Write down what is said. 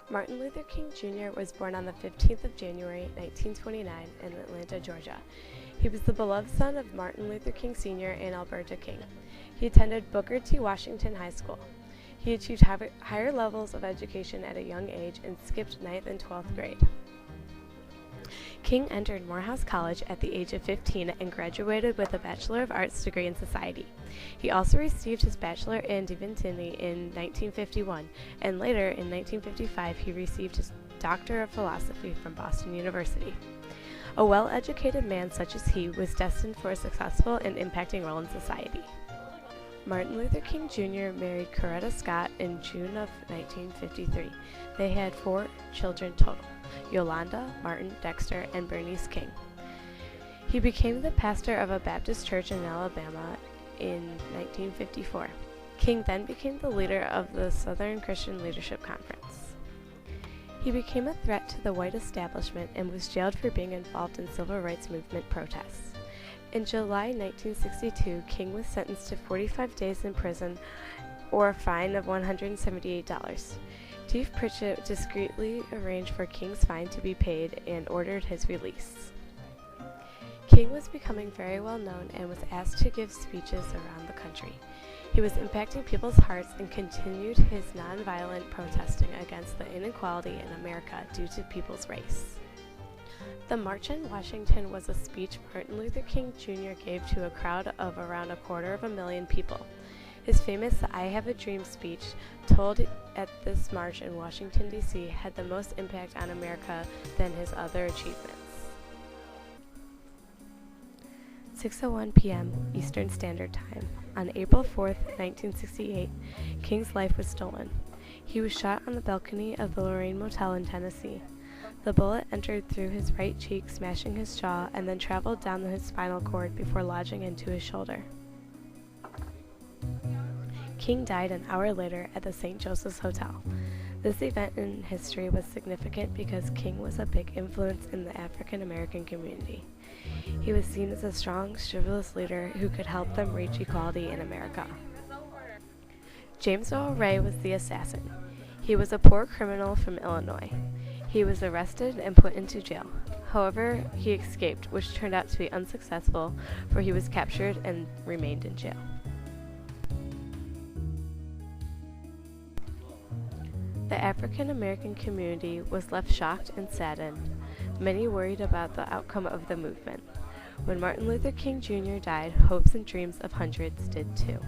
Martin Luther King Jr. was born on the 15th of January, 1929 in Atlanta, Georgia. He was the beloved son of Martin Luther King Sr. and Alberta King. He attended Booker T. Washington High School. He achieved higher levels of education at a young age and skipped 9th and 12th grade. King entered Morehouse College at the age of 15 and graduated with a Bachelor of Arts degree in Society. He also received his Bachelor in Divinity in 1951, and later in 1955 he received his Doctor of Philosophy from Boston University. A well-educated man such as he was destined for a successful and impacting role in society. Martin Luther King Jr. married Coretta Scott in June of 1953. They had 4 children total: Yolanda, Martin, Dexter, and Bernice King. He became the pastor of a Baptist church in Alabama in 1954. King then became the leader of the Southern Christian Leadership Conference. He became a threat to the white establishment and was jailed for being involved in civil rights movement protests. In July 1962, King was sentenced to 45 days in prison or a fine of $178. Chief Pritchett discreetly arranged for King's fine to be paid and ordered his release. King was becoming very well known and was asked to give speeches around the country. He was impacting people's hearts and continued his nonviolent protesting against the inequality in America due to people's race. The March on Washington was a speech Martin Luther King Jr. gave to a crowd of around 250,000 people. His famous I Have a Dream speech, told at this march in Washington, D.C., had the most impact on America than his other achievements. 6:01 p.m. Eastern Standard Time. On April 4, 1968, King's life was stolen. He was shot on the balcony of the Lorraine Motel in Tennessee. The bullet entered through his right cheek, smashing his jaw, and then traveled down his spinal cord before lodging into his shoulder. King died an hour later at the St. Joseph's Hotel. This event in history was significant because King was a big influence in the African American community. He was seen as a strong, chivalrous leader who could help them reach equality in America. James Earl Ray was the assassin. He was a poor criminal from Illinois. He was arrested and put into jail. However, he escaped, which turned out to be unsuccessful, for he was captured and remained in jail. The African American community was left shocked and saddened, many worried about the outcome of the movement. When Martin Luther King Jr. died, hopes and dreams of hundreds did too.